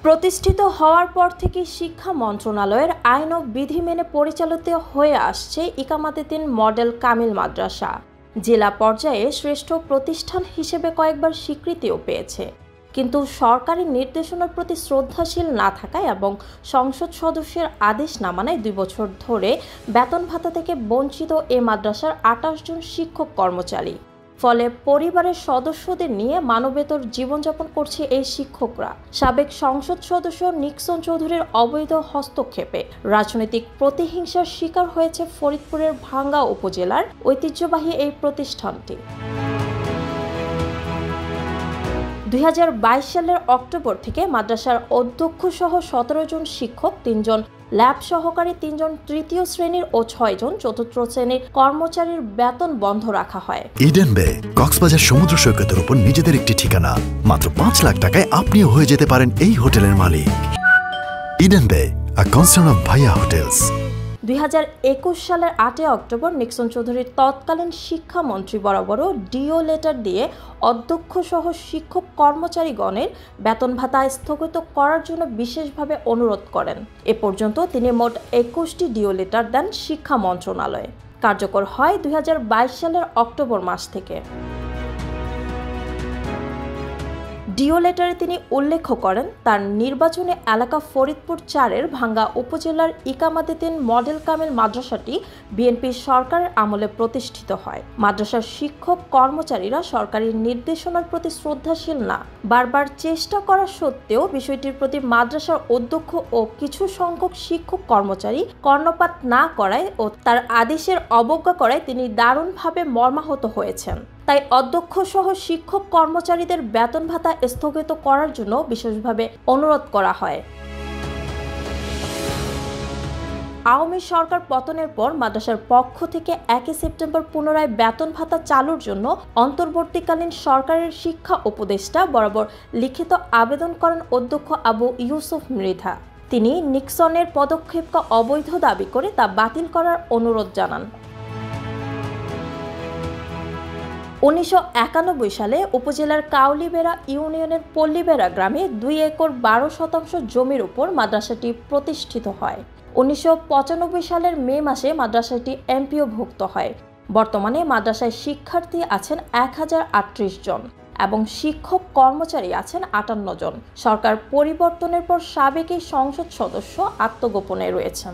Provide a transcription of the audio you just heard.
প্রতিষ্ঠিত হওয়ার পর থেকে শিক্ষা মন্ত্রণালয়ের আইন ও বিধি মেনে পরিচালিত হয়ে আসছে ইকামাতে-তিন মডেল কামিল মাদ্রাসা। জেলা পর্যায়ে শ্রেষ্ঠ প্রতিষ্ঠান হিসেবে কয়েকবার স্বীকৃতিও পেয়েছে। কিন্তু সরকারি নির্দেশনার প্রতি শ্রদ্ধাশীল না থাকায় এবং সংসদ সদস্যের আদেশ না মানায় 2 বছর ধরে বেতন ভাতা থেকে বঞ্চিত এ মাদ্রাসার 28 জন শিক্ষক কর্মচারী। ফলে পরিবারের সদস্যদের নিয়ে মানবেতর জীবনযাপন করছে এই শিক্ষকরা। সাবেক সংসদ সদস্য নিক্সন চৌধুরীর অবৈধ হস্তক্ষেপে রাজনৈতিক প্রতিহিংসার শিকার হয়েছে ফরিদপুরের ভাঙ্গা উপজেলার ঐতিহ্যবাহী এই প্রতিষ্ঠানটি। 2022 সালের অক্টোবর থেকে মাদ্রাসার অধ্যক্ষ সহ 17 জন শিক্ষক, 3 জন ল্যাব সহকারী, 3 জন তৃতীয় শ্রেণীর ও 6 জন চতুর্থ শ্রেণীর কর্মচারীর বেতন বন্ধ রাখা হয়। ইডেন বে কক্সবাজার সমুদ্র সৈকতের উপর নিজেদের একটি ঠিকানা। মাত্র 5 লাখ টাকায় আপনিও হয়ে যেতে পারেন এই হোটেলের মালিক। ইডেন বে, আ কনসার্ন অফ ভাইয়া হোটেলস। 2021 সালের 8 অক্টোবর নিক্সন চৌধুরীর তৎকালীন শিক্ষামন্ত্রী বরাবরও ডিও লেটার দিয়ে অধ্যক্ষ সহ শিক্ষক কর্মচারীগণের বেতন ভাতা স্থগিত করার জন্য বিশেষভাবে অনুরোধ করেন। এ পর্যন্ত তিনি মোট 21টি ডিও লেটার দেন শিক্ষা মন্ত্রণালয়ে। কার্যকর হয় 2022 সালের অক্টোবর মাস থেকে। ডিও লেটারে তিনি উল্লেখ করেন, তার নির্বাচনী এলাকা ফরিদপুর 4-এর ভাঙ্গা উপজেলার ইকামাতে-তিন মডেল কামিল মাদ্রাসাটি বিএনপি সরকারের আমলে প্রতিষ্ঠিত হয়। মাদ্রাসার শিক্ষক কর্মচারীরা সরকারি নির্দেশনার প্রতি শ্রদ্ধাশীল না। বারবার চেষ্টা করা সত্ত্বেও বিষয়টির প্রতি মাদ্রাসার অধ্যক্ষ ও কিছু সংখ্যক শিক্ষক কর্মচারী কর্ণপাত না করায় ও তার আদেশের অবজ্ঞা করায় তিনি দারুণভাবে মর্মাহত হয়েছেন। তাই অধ্যক্ষ সহ শিক্ষক কর্মচারীদের বেতন ভাতা স্থগিত করার জন্য বিশেষভাবে অনুরোধ করা হয়। আওয়ামী সরকার পতনের পর মাদ্রাসার পক্ষ থেকে 1 সেপ্টেম্বর পুনরায় বেতন ভাতা চালুর জন্য অন্তর্বর্তীকালীন সরকারের শিক্ষা উপদেষ্টা বরাবর লিখিত আবেদন করেন অধ্যক্ষ আবু ইউসুফ মৃধা। তিনি নিক্সনের পদক্ষেপকে অবৈধ দাবি করে তা বাতিল করার অনুরোধ জানান। 1991 সালে উপজেলার কাউলিবেড়া ইউনিয়নের পল্লীবেড়া গ্রামে 2 একর 12 শতাংশ জমির উপর মাদ্রাসাটি প্রতিষ্ঠিত হয়। 1995 সালের মে মাসে মাদ্রাসাটি এমপিওভুক্ত হয়। বর্তমানে মাদ্রাসায় শিক্ষার্থী আছেন 1038 জন এবং শিক্ষক কর্মচারী আছেন 58 জন। সরকার পরিবর্তনের পর সাবেক এই সংসদ সদস্য আত্মগোপনে রয়েছেন।